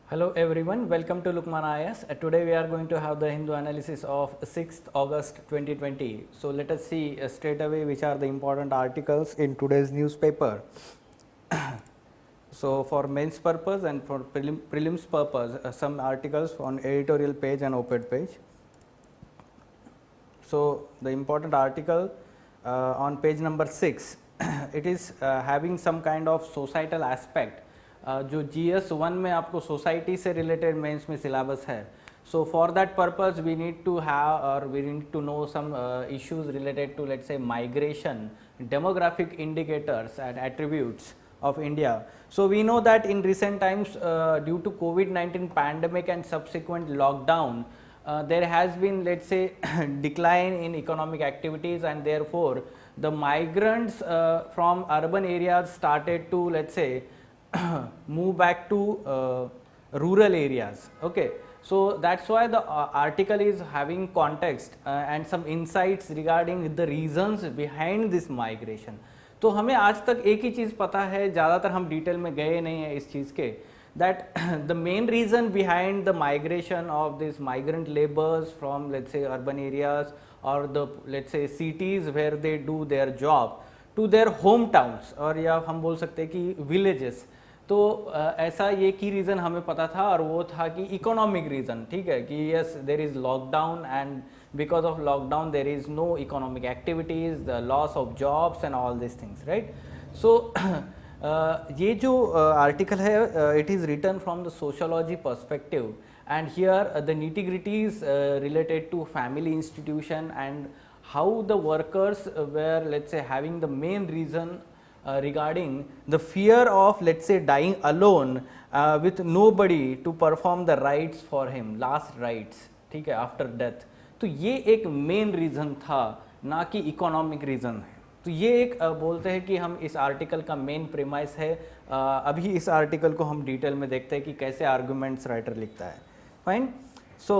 Hello everyone, welcome to Lukman IAS. Today we are going to have the Hindu analysis of 6th August 2020. So let us see straight away which are the important articles in today's newspaper. So for mains purpose and for prelims purpose, some articles on editorial page and op-ed page. So the important article on page number 6, it is having some kind of societal aspect. जो GS1 में आपको society से related mains में syllabus है. So for that purpose we need to have or we need to know some issues related to, let's say, migration, demographic indicators and attributes of India. So we know that in recent times due to COVID-19 pandemic and subsequent lockdown, there has been, let's say, decline in economic activities, and therefore the migrants from urban areas started to, let's say, move back to rural areas. Okay, so that's why the article is having context and some insights regarding the reasons behind this migration. तो हमें आज तक एक ही चीज़ पता है, ज़्यादातर हम detail में गए नहीं हैं इस चीज़ के, that the main reason behind the migration of these migrant laborers from, let's say, urban areas or the, let's say, cities where they do their job to their hometowns, और या हम बोल सकते हैं कि villages. तो ऐसा ये की रीज़न हमें पता था, और वो था कि इकोनॉमिक रीज़न. ठीक है कि yes there is lockdown and because of lockdown there is no economic activities, the loss of jobs and all this things, right. So ये जो आर्टिकल है, it is written from the sociology perspective, and here the nitty-gritties related to family institution and how the workers were, let's say, having the main reason regarding the fear of, let's say, dying alone with nobody to perform the rites for him, last rites, ठीक है, after death. तो ये एक main reason था, ना कि economic reason है. तो ये एक बोलते हैं कि हम इस आर्टिकल का मेन प्रेमाइस है. अभी इस आर्टिकल को हम डिटेल में देखते हैं कि कैसे आर्गुमेंट्स राइटर लिखता है. Fine. So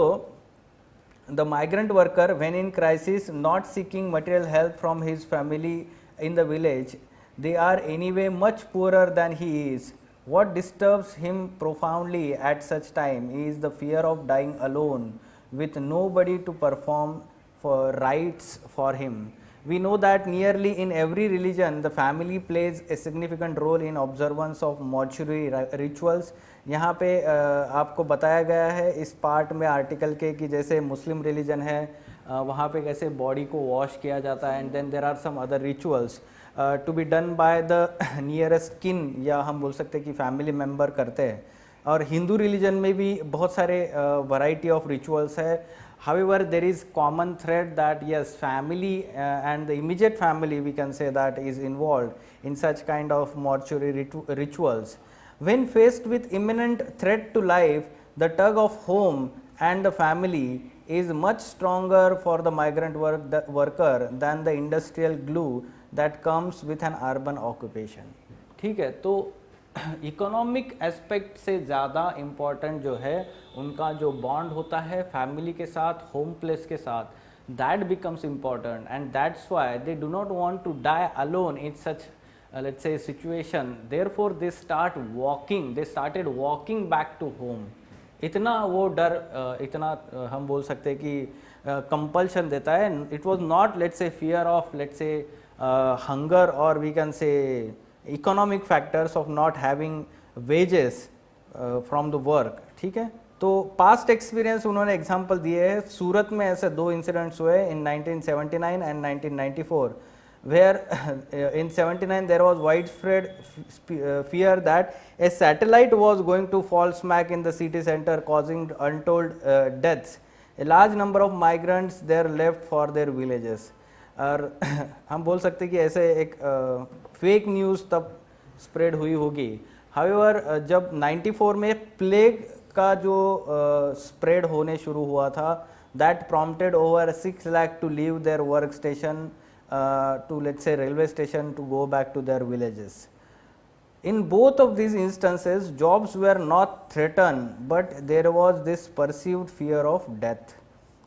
the migrant worker, when in crisis, not seeking material help from his family in the village, they are anyway much poorer than he is. What disturbs him profoundly at such time is the fear of dying alone with nobody to perform for rites for him. We know that nearly in every religion the family plays a significant role in observance of mortuary rituals. यहाँ पे आपको बताया गया है इस part में article के कि जैसे मुस्लिम रिलीजन है वहाँ पे कैसे बॉडी को वॉश किया जाता है, and then there are some other rituals to be done by the nearest kin, या हम बोल सकते हैं कि फैमिली मेम्बर करते हैं. और हिंदू रिलीजन में भी बहुत सारे वैरायटी ऑफ रिचुअल्स है. However, there is common thread that yes, family and the immediate family, we can say, that is involved in such kind of mortuary rituals. When faced with imminent threat to life, the tug of home and the family is much stronger for the migrant worker than the industrial glue that comes with an urban occupation. ठीक है, तो economic aspect से ज़्यादा important जो है उनका जो bond होता है फैमिली के साथ, होम प्लेस के साथ, that becomes important, and that's why they do not want to die alone in such let's say situation. Therefore they started walking back to home. इतना वो डर, इतना हम बोल सकते हैं कि कंपल्शन देता है. It was not, let's say, fear of, let's say, hunger, और we can say economic factors of not having wages from the work. ठीक है, तो पास्ट एक्सपीरियंस उन्होंने एग्जांपल दिए हैं. सूरत में ऐसे दो इंसिडेंट्स हुए in 1979 and 1994, where in 79 there was widespread fear that a satellite was going to fall smack in the city center, causing untold deaths. A large number of migrants there left for their villages. और हम बोल सकते हैं कि ऐसे एक fake news तब spread हुई होगी. हाउएवर जब 94 में प्लेग का जो स्प्रेड होने शुरू हुआ था, that prompted over 6 lakh to leave their work station to, let's say, railway station to go back to their villages. In both of these instances, jobs were not threatened, but there was this perceived fear of death.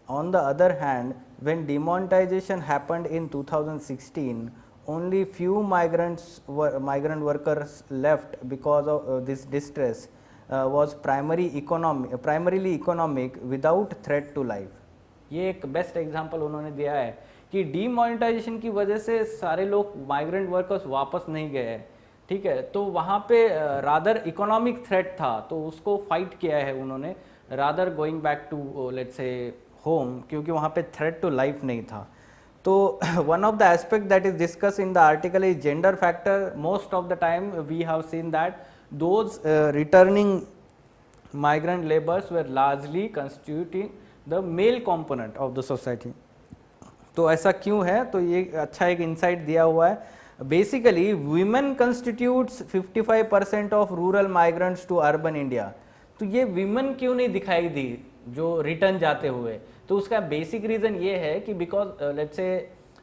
On the other hand, when demonetization happened in 2016, only few migrant workers left because of this distress. was primarily economic without threat to life. ये एक best example उन्होंने दिया है कि demonetisation की वजह से सारे लोग माइग्रेंट वर्कर्स वापस नहीं गए हैं, ठीक है, तो वहाँ पे रादर इकोनॉमिक थ्रेट था, तो उसको फाइट किया है उन्होंने rather going back to let's say home, क्योंकि वहाँ पे थ्रेट टू लाइफ नहीं था. तो one of the aspect that is discussed in the article is gender factor. Most of the time we have seen that those returning migrant laborers were largely constituting the male component of the society. तो ऐसा क्यों है, तो ये अच्छा एक insight दिया हुआ है. Basically women constitutes 55% of rural migrants to urban India. तो ये women क्यों नहीं दिखाई दी जो रिटर्न जाते हुए, तो उसका बेसिक रीजन ये है कि because let's say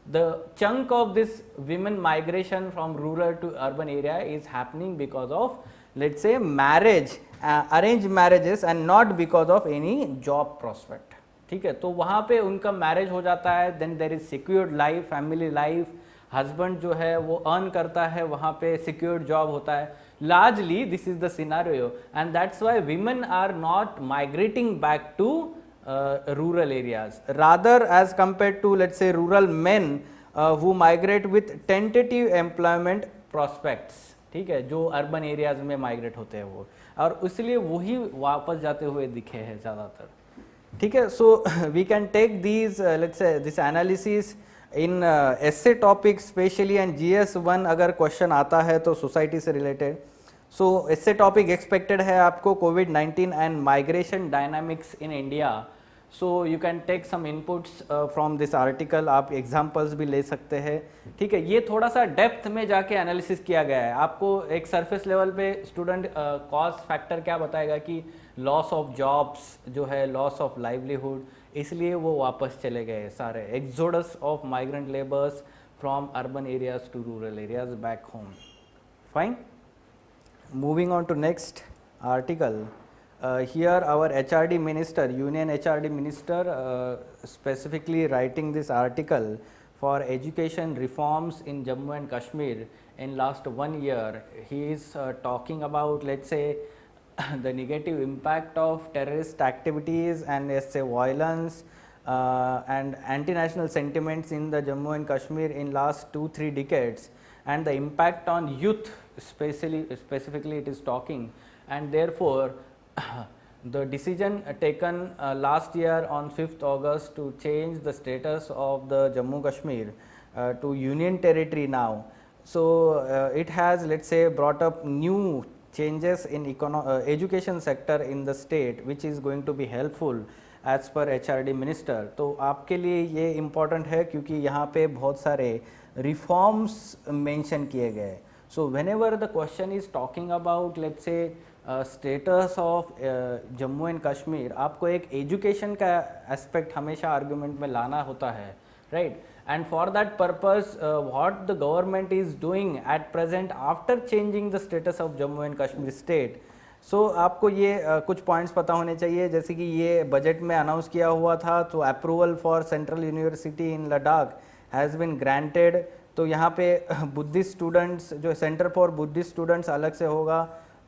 the chunk of this women migration from rural to urban area is happening because of let's say marriage, arrange marriages and not because of any job prospect. ठीक है, तो वहाँ पे उनका marriage हो जाता है, then there is secured life, family life, husband जो है वो अर्न करता है, वहाँ पे सिक्योर्ड जॉब होता है. Largely this is the scenario, and that's why women are not migrating back to rural areas, rather as compared to let's say rural men who migrate with tentative employment prospects. ठीक है, जो urban areas में migrate होते हैं वो, और इसलिए वही वापस जाते हुए दिखे हैं ज़्यादातर. ठीक है, so we can take these let's say this analysis in essay topic specially, and GS1 अगर क्वेश्चन आता है तो सोसाइटी से related. So essay topic expected है आपको कोविड-19 and migration dynamics in India. So you can take some inputs from this article, आप examples भी ले सकते हैं. ठीक है, ये थोड़ा सा डेप्थ में जाके एनालिसिस किया गया है. आपको एक सरफेस लेवल पे स्टूडेंट कॉज फैक्टर क्या बताएगा कि लॉस ऑफ जॉब्स जो है, लॉस ऑफ लाइवलीहुड, इसलिए वो वापस चले गए सारे. Exodus of migrant labours from urban areas to rural areas back home. Fine, moving on to next article. Here our HRD minister, union HRD minister, specifically writing this article for education reforms in Jammu and Kashmir in last 1 year. He is talking about, let's say, the negative impact of terrorist activities and let's say violence and anti-national sentiments in the Jammu and Kashmir in last 2-3 decades, and the impact on youth specifically it is talking. And therefore the decision taken last year on 5th August to change the status of the Jammu Kashmir to union territory now. So it has, let's say, brought up new changes in education sector in the state, which is going to be helpful as per HRD minister. तो आपके लिए ये important है क्योंकि यहाँ पे बहुत सारे reforms mention किए गए. So whenever the question is talking about, let's say, status of Jammu and Kashmir, आपको एक एजुकेशन का एस्पेक्ट हमेशा आर्गुमेंट में लाना होता है, right. And for that purpose what the government is doing at present after changing the status of Jammu and Kashmir state. So आपको ये कुछ पॉइंट्स पता होने चाहिए, जैसे कि ये बजट में अनाउंस किया हुआ था. तो approval for central university in Ladakh has been granted. तो यहाँ पे बुद्धिस्ट स्टूडेंट्स, जो सेंटर फॉर बुद्धिस्ट स्टूडेंट्स अलग से होगा,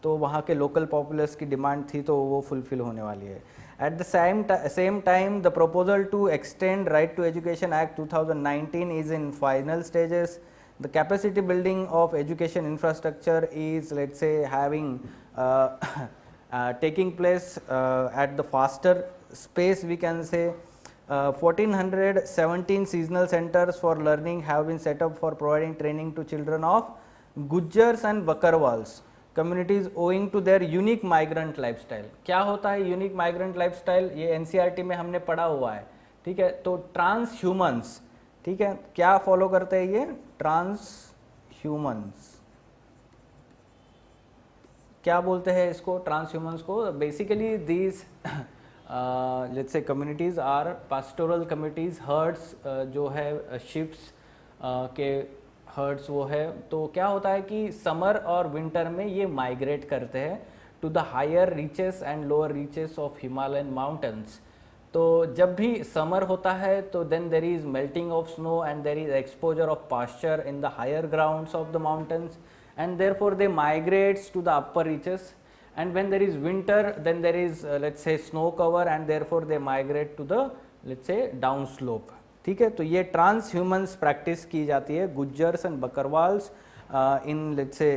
तो वहाँ के लोकल पॉपुलर्स की डिमांड थी, तो वो फुलफिल होने वाली है. At the same time the proposal to extend right to education act 2019 is in final stages. The capacity building of education infrastructure is, let's say, having taking place at the faster space, we can say. 1417 seasonal centers for learning have been set up for providing training to children of Gujjars and Bakarwals communities owing to their unique migrant lifestyle. क्या होता है unique migrant lifestyle? ये NCERT में हमने पढ़ा हुआ है, ठीक है. तो ट्रांस ह्यूमन्स, ठीक है, क्या फॉलो करते हैं ये ट्रांस ह्यूमन्स? क्या बोलते हैं इसको, ट्रांस ह्यूमन्स को? Basically these let's say communities are pastoral communities. Herds जो है शिप्स के हर्ड्स वो है. तो क्या होता है कि समर और विंटर में ये माइग्रेट करते हैं to the higher reaches and lower reaches of Himalayan mountains. तो जब भी समर होता है तो then there is melting of snow and there is exposure of pasture in the higher grounds of the mountains, and therefore they migrates to the upper reaches. and when there is winter then there is let's say snow cover and therefore they migrate to the let's say down slope. ठीक है, तो ये trans humans practice की जाती है Gujjars and Bakarwals in let's say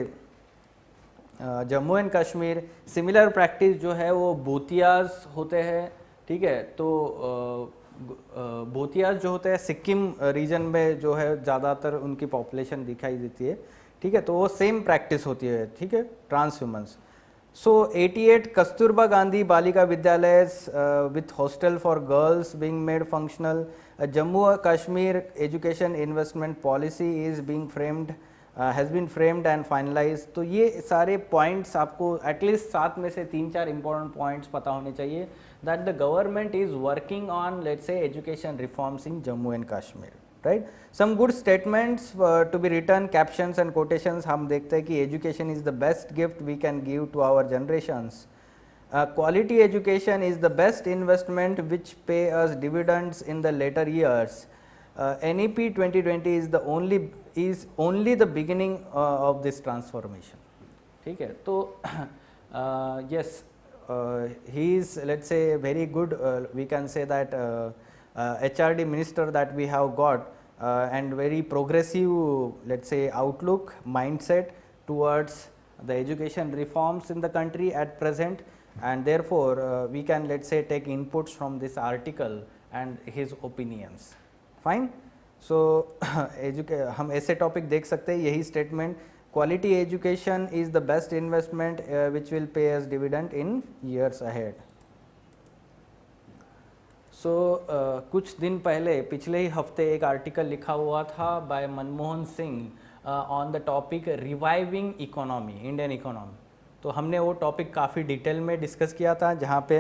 Jammu and Kashmir. Similar practice जो है वो भूतियाज होते हैं. ठीक है, तो भूतियाज जो होते हैं सिक्किम रीजन में जो है ज़्यादातर उनकी पॉपुलेशन दिखाई देती है. ठीक है, तो वो सेम प्रैक्टिस होती है. ठीक है, trans humans. So 88 Kasturba Gandhi Balika Vidyalayas with hostel for girls being made functional. A Jammu Kashmir education investment policy is being framed, has been framed and finalized. तो ये सारे points आपको at least 7 में से 3-4 important points पता होने चाहिए that the government is working on let's say education reforms in Jammu and Kashmir. Right, some good statements to be written, captions and quotations. हम देखते हैं कि education is the best gift we can give to our generations. Quality education is the best investment which pay us dividends in the later years. NEP 2020 is only the beginning of this transformation. ठीक है, तो yes, he is let's say very good. We can say that. HRD minister that we have got and very progressive let's say outlook mindset towards the education reforms in the country at present, and therefore we can let's say take inputs from this article and his opinions. Fine. So हम ऐसे topic देख सकते हैं. यही statement, quality education is the best investment which will pay us dividend in years ahead. So कुछ दिन पहले पिछले ही हफ्ते एक आर्टिकल लिखा हुआ था by Manmohan Singh on the topic reviving economy, Indian economy. तो हमने वो टॉपिक काफ़ी डिटेल में डिस्कस किया था, जहाँ पे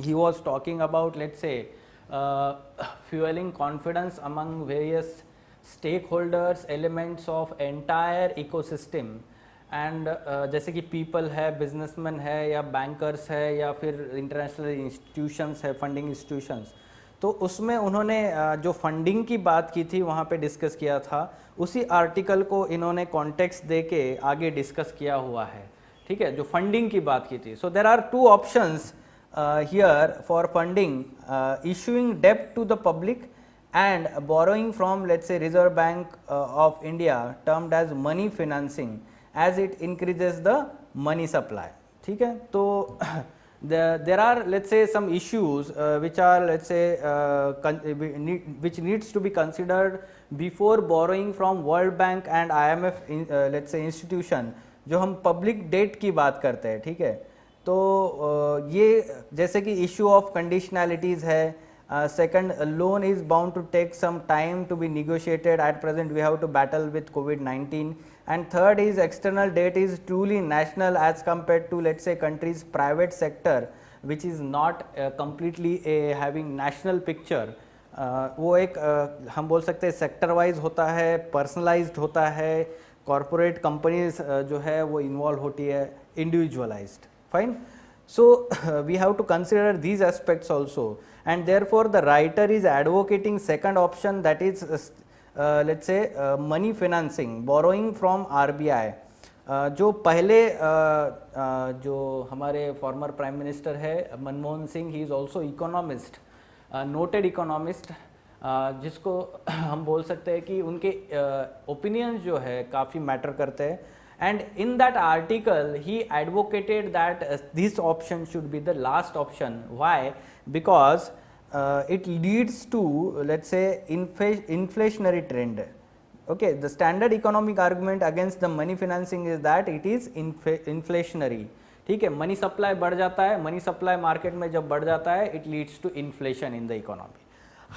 he was talking about let's say fuelling confidence among various stakeholders elements of entire ecosystem. And जैसे कि पीपल है, बिजनेसमैन है या बैंकर्स है या फिर इंटरनेशनल इंस्टीट्यूशंस है, फंडिंग इंस्टीट्यूशंस. तो उसमें उन्होंने जो फंडिंग की बात की थी वहाँ पे डिस्कस किया था. उसी आर्टिकल को इन्होंने कॉन्टेक्स्ट दे के आगे डिस्कस किया हुआ है. ठीक है, जो फंडिंग की बात की थी. So there are 2 options here for funding, issuing डेब्ट to the public and borrowing from let's say Reserve Bank of India, termed as money financing, as it increases the money supply. ठीक है, तो there are let's say some issues which are let's say which needs to be considered before borrowing from World Bank and IMF let's say institution, जो हम public debt की बात करते हैं. ठीक है, तो ये जैसे कि issue of conditionalities है. Second, a loan is bound to take some time to be negotiated. At present we have to battle with COVID-19. And third is external debt is truly national as compared to let's say countries private sector which is not completely having national picture. वो एक हम बोल सकते हैं sector wise होता है, personalised होता है, कॉरपोरेट कंपनीज जो है वो इन्वॉल्व होती है, individualised. Fine. So we have to consider these aspects also, and therefore the writer is advocating second option, that is let's say money financing, borrowing from RBI. जो पहले जो हमारे फॉर्मर प्राइम मिनिस्टर है Manmohan Singh, he is also economist, noted economist, जिसको हम बोल सकते हैं कि उनके ओपिनियंस जो है काफ़ी मैटर करते हैं. And in that article he advocated that this option should be the last option. Why? Because it leads to let's say inflationary trend. Okay, the standard economic argument against the money financing is that it is inflationary. ठीक है, money supply बढ़ जाता है, money supply market में जब बढ़ जाता है it leads to inflation in the economy.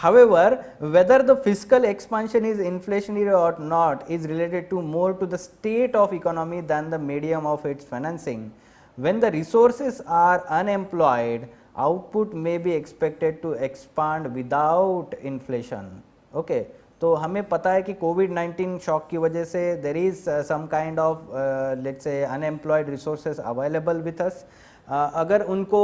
However, whether the fiscal expansion is inflationary or not is related to more to the state of economy than the medium of its financing. When the resources are unemployed, output may be expected to expand without inflation. Okay, तो हमें पता है कि कोविड-19 shock की वजह से there is some kind of let's say unemployed resources available with us. अगर उनको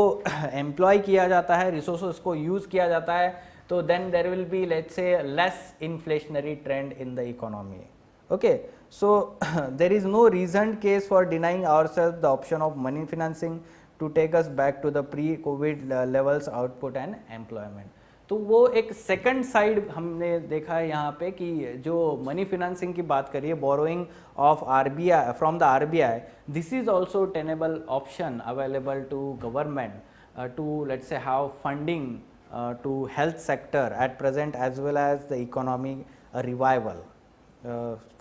एम्प्लॉय किया जाता है, रिसोर्सेज को यूज़ किया जाता है, तो then there will be let's say less inflationary trend in the economy. Okay, So there is no reasoned case for denying ourselves the option of money financing to take us back to the pre-COVID levels output and employment. तो वो एक second side हमने देखा है यहाँ पे कि जो मनी फिनेंसिंग की बात करिए, borrowing of RBI from the RBI, this is also tenable option available to government to let's say have funding to health sector at present as well as the economy revival.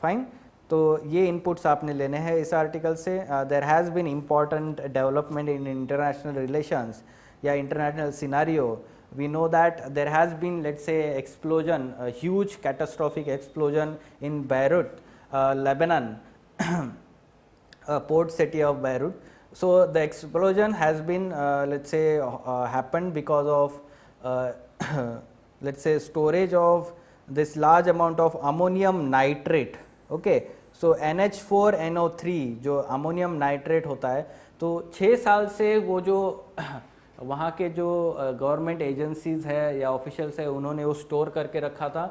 Fine. तो ये inputs आपने लेने हैं इस article से. There has been important development in international relations या international scenario. We know that there has been, let's say, explosion, a huge catastrophic explosion in Beirut, Lebanon, port city of Beirut. So the explosion has been, let's say, happened because of, let's say, storage of this large amount of ammonium nitrate. Okay, so NH4NO3 जो ammonium nitrate होता है, तो 6 साल से वो जो वहाँ के जो गवर्नमेंट एजेंसीज़ है या ऑफिशियल्स है, उन्होंने वो स्टोर करके रखा था.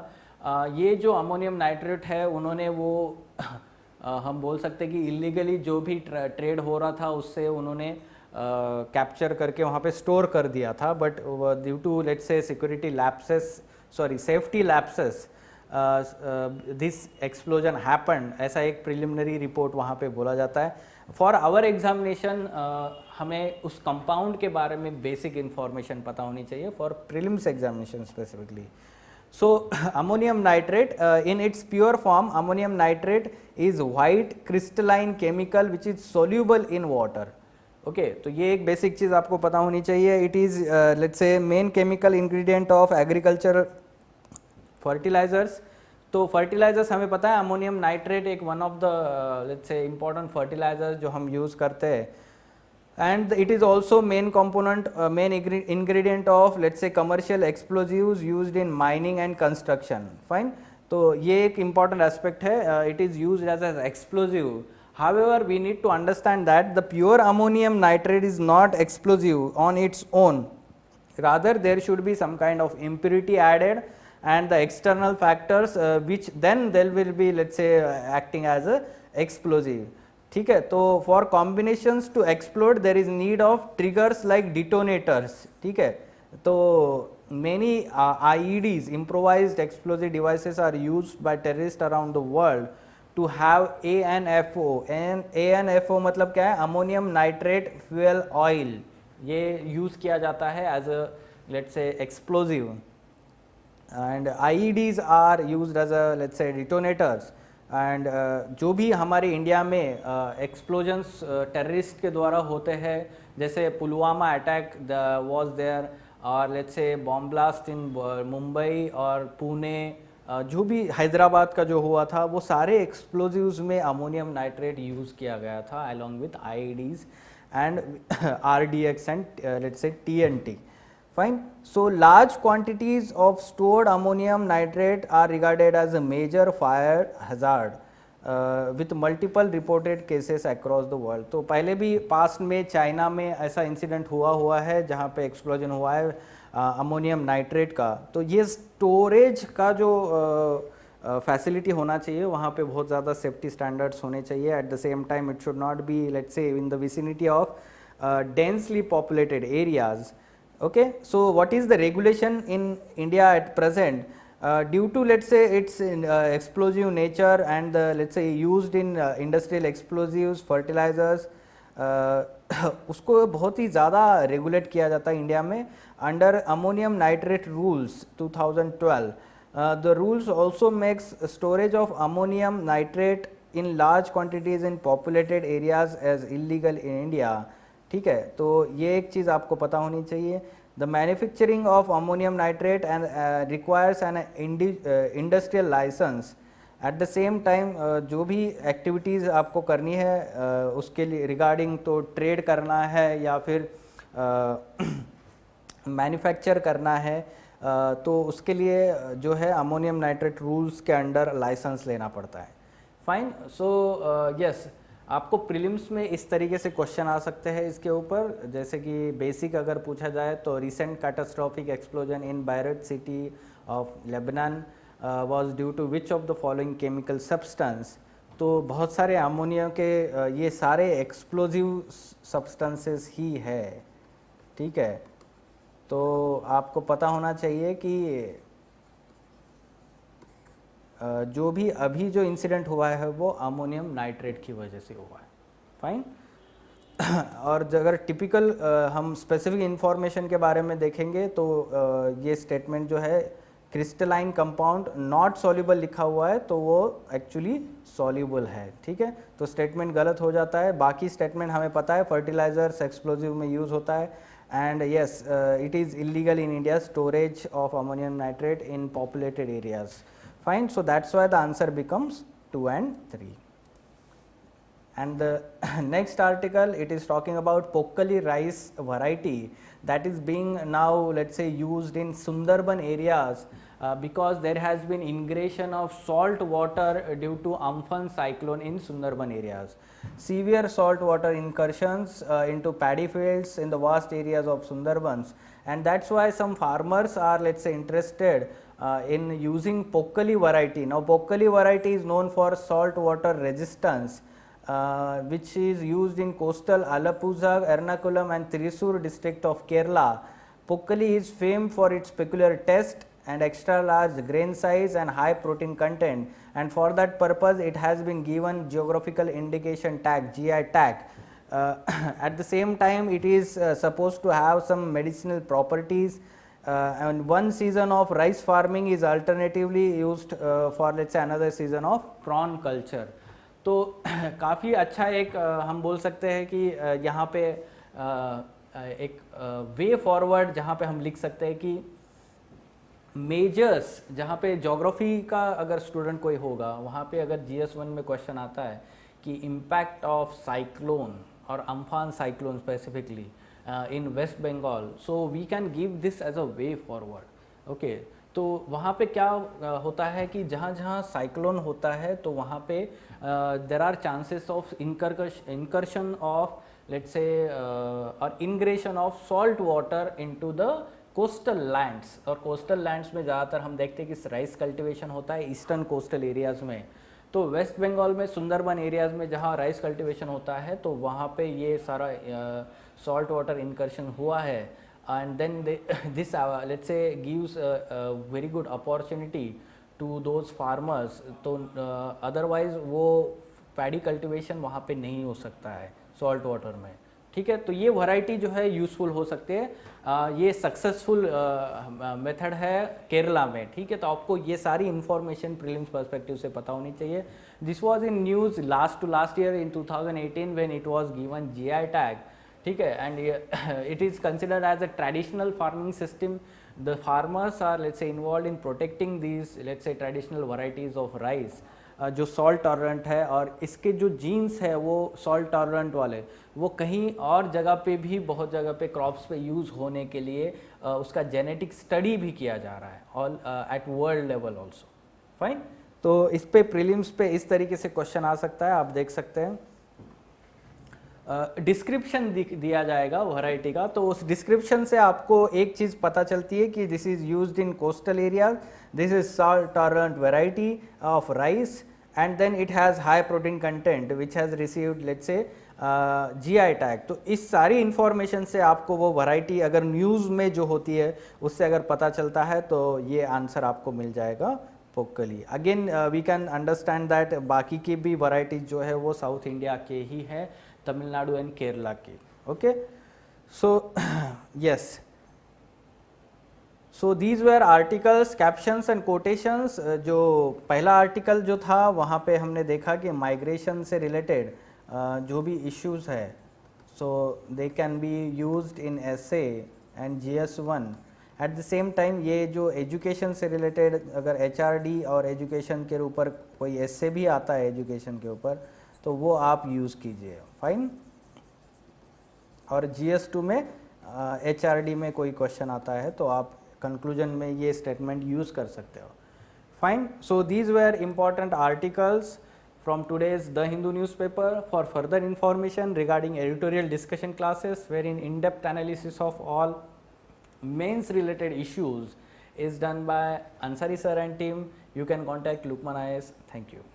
ये जो अमोनियम नाइट्रेट है, उन्होंने वो हम बोल सकते हैं कि इलीगली जो भी ट्रेड हो रहा था उससे उन्होंने कैप्चर करके वहाँ पे स्टोर कर दिया था. But due to let's say security lapses, sorry safety lapses, this explosion happen, ऐसा एक प्रिलिमिनरी रिपोर्ट वहाँ पे बोला जाता है. फॉर आवर एग्जामिनेशन हमें उस कंपाउंड के बारे में बेसिक इन्फॉर्मेशन पता होनी चाहिए for prelims examination specifically. So ammonium nitrate in its pure form, ammonium nitrate is white crystalline chemical which is soluble in water. Okay, तो ये एक बेसिक चीज़ आपको पता होनी चाहिए. It is let's say main chemical ingredient of agriculture fertilisers. तो fertilisers हमें पता है अमोनियम नाइट्रेट एक one of the let's say important fertilisers जो हम यूज़ करते हैं. And it is also main component, main ingredient of let's say commercial explosives used in mining and construction. Fine. तो ये एक important aspect है. It is used as an explosive. However, we need to understand that the pure ammonium nitrate is not explosive on its own. Rather, there should be some kind of impurity added and the external factors which then there will be let's say acting as a explosive. ठीक है. तो for combinations to explode there is need of triggers like detonators. ठीक है. तो many IEDs, improvised explosive devices, are used by terrorists around the world to have ANFO. ANFO मतलब क्या है? Ammonium nitrate fuel oil. ये use किया जाता है as a let's say explosive. And IEDs are used as a let's say detonators. And जो भी हमारे इंडिया में एक्सप्लोजन्स टेररिस्ट के द्वारा होते हैं, जैसे पुलवामा अटैक वाज देयर, और let's say bomb blast in Mumbai और पुणे, जो भी हैदराबाद का जो हुआ था, वो सारे एक्सप्लोजिव्स में अमोनियम नाइट्रेट यूज़ किया गया था along with IEDs and RDX and let's say TNT. Fine. So large quantities of stored ammonium nitrate are regarded as a major fire hazard with multiple reported cases across the world. तो पहले भी past में China में ऐसा incident हुआ है जहाँ पे एक्सप्लोजन हुआ है अमोनियम नाइट्रेट का. तो ये स्टोरेज का जो फैसिलिटी होना चाहिए, वहाँ पे बहुत ज़्यादा सेफ्टी स्टैंडर्ड्स होने चाहिए. Eight the same time it should not be let's say in the vicinity of densely populated areas. Okay, so what is the regulation in India at present? Due to let's say its explosive nature and let's say used in industrial explosives, fertilizers, उसको बहुत ही ज़्यादा regulate किया जाता है India में under ammonium nitrate rules 2012. The rules also makes storage of ammonium nitrate in large quantities in populated areas as illegal in India. ठीक है. तो ये एक चीज़ आपको पता होनी चाहिए. The manufacturing of ammonium nitrate and requires an industrial licence. At the same time जो भी एक्टिविटीज़ आपको करनी है उसके लिए रिगार्डिंग तो ट्रेड करना है या फिर मैन्युफैक्चर करना है, तो उसके लिए जो है अमोनियम नाइट्रेट रूल्स के अंडर लाइसेंस लेना पड़ता है. फाइन. सो यस, आपको प्रीलिम्स में इस तरीके से क्वेश्चन आ सकते हैं इसके ऊपर. जैसे कि बेसिक अगर पूछा जाए तो recent catastrophic explosion in Beirut city of Lebanon was due to which of the following chemical substance. तो बहुत सारे अमोनिया के ये सारे एक्सप्लोजिव सब्सटेंसेस ही है, ठीक है। तो आपको पता होना चाहिए कि जो भी अभी जो इंसिडेंट हुआ है वो अमोनियम नाइट्रेट की वजह से हुआ है, फाइन। और अगर टिपिकल हम स्पेसिफिक इंफॉर्मेशन के बारे में देखेंगे तो ये स्टेटमेंट जो है क्रिस्टलाइन कंपाउंड नॉट सॉल्युबल लिखा हुआ है, तो वो एक्चुअली सॉल्युबल है, ठीक है। तो स्टेटमेंट गलत हो जाता है। बाकी स्टेटमेंट हमें पता है फर्टिलाइजर्स एक्सप्लोजिव में यूज़ होता है, and yes it is illegal in India storage of ammonium nitrate in populated areas, fine. So that's why the answer becomes 2 and 3. And the next article, it is talking about Pokkali rice variety that is being now, let's say, used in Sundarban areas because there has been ingression of salt water due to Amphan cyclone in Sundarban areas. Severe salt water incursions into paddy fields in the vast areas of Sundarbans, and that's why some farmers are, let's say, interested in using Pokkali variety. Now Pokkali variety is known for salt water resistance, which is used in coastal Alappuzha, Ernakulam and Thrissur district of Kerala. Pokkali is famed for its peculiar taste and extra large grain size and high protein content, and for that purpose it has been given geographical indication tag, GI tag. At the same time, it is supposed to have some medicinal properties, and one season of rice farming is alternatively used for, let's say, another season of prawn culture. तो काफ़ी अच्छा एक हम बोल सकते हैं कि यहाँ पे एक वे फॉरवर्ड जहाँ पे हम लिख सकते हैं कि मेजर्स, जहाँ पे ज्योग्राफी का अगर स्टूडेंट कोई होगा वहाँ पे अगर GS1 में क्वेश्चन आता है कि इम्पैक्ट ऑफ साइक्लोन और Amphan cyclone specifically in West Bengal, so we can give this as a way forward, okay. तो वहाँ पे क्या होता है कि जहाँ जहाँ साइक्लोन होता है तो वहाँ पे there are chances of incursion of, let's say, or ingression of salt water into the coastal lands, और कोस्टल लैंड्स में ज़्यादातर हम देखते हैं कि राइस कल्टीवेशन होता है ईस्टर्न कोस्टल एरियाज़ में। तो वेस्ट बंगाल में सुंदरबन एरियाज़ में जहाँ राइस कल्टीवेशन होता है तो वहाँ पे ये सारा सॉल्ट वाटर इनकर्शन हुआ है, and then this let's say gives very good opportunity to those farmers. तो अदरवाइज वो पैडी कल्टीवेशन वहाँ पे नहीं हो सकता है सॉल्ट वाटर में, ठीक है। तो ये वैरायटी जो है यूज़फुल हो सकते हैं, ये सक्सेसफुल मेथड है केरला में, ठीक है। तो आपको ये सारी इन्फॉर्मेशन प्रीलिम्स पर्सपेक्टिव से पता होनी चाहिए। This was in news last year in 2018 when it was given GI tag, ठीक है। And it is considered as a traditional farming system. The farmers are, let's say, involve in protecting these, let's say, traditional varieties of rice जो salt tolerant है, और इसके जो jeans है वो salt tolerant वाले वो कहीं और जगह पे भी, बहुत जगह पे क्रॉप्स पे यूज़ होने के लिए उसका जेनेटिक स्टडी भी किया जा रहा है all at world level also, fine. तो इस पे प्रीलिम्स पे इस तरीके से क्वेश्चन आ सकता है, आप देख सकते हैं। डिस्क्रिप्शन दिया जाएगा वैरायटी का, तो उस डिस्क्रिप्शन से आपको एक चीज़ पता चलती है कि this is used in coastal area, this is salt tolerant variety of rice, and then it has high protein content which has received, let's say, GI tag. तो इस सारी इन्फॉर्मेशन से आपको वो वैरायटी अगर न्यूज़ में जो होती है उससे अगर पता चलता है तो ये आंसर आपको मिल जाएगा Pokkali. Again we can understand that बाकी की भी वैरायटी जो है वो साउथ इंडिया के ही है, तमिलनाडु एंड केरला के, okay. So yes, so these were articles, captions and quotations. जो पहला आर्टिकल जो था वहाँ पे हमने देखा कि माइग्रेशन से रिलेटेड जो भी इश्यूज है, so they can be used in essay and GS1। At the same time ये जो एजुकेशन से रिलेटेड अगर HRD और एजुकेशन के ऊपर कोई essay भी आता है एजुकेशन के ऊपर तो वो आप यूज़ कीजिए, फाइन। और GS2 में HRD में कोई क्वेश्चन आता है तो आप कंक्लूजन में ये स्टेटमेंट यूज़ कर सकते हो, fine. So these were important articles from today's The Hindu newspaper. For further information regarding editorial discussion classes wherein in-depth analysis of all mains related issues is done by Ansari sir and team, you can contact Lukman IAS. Thank you.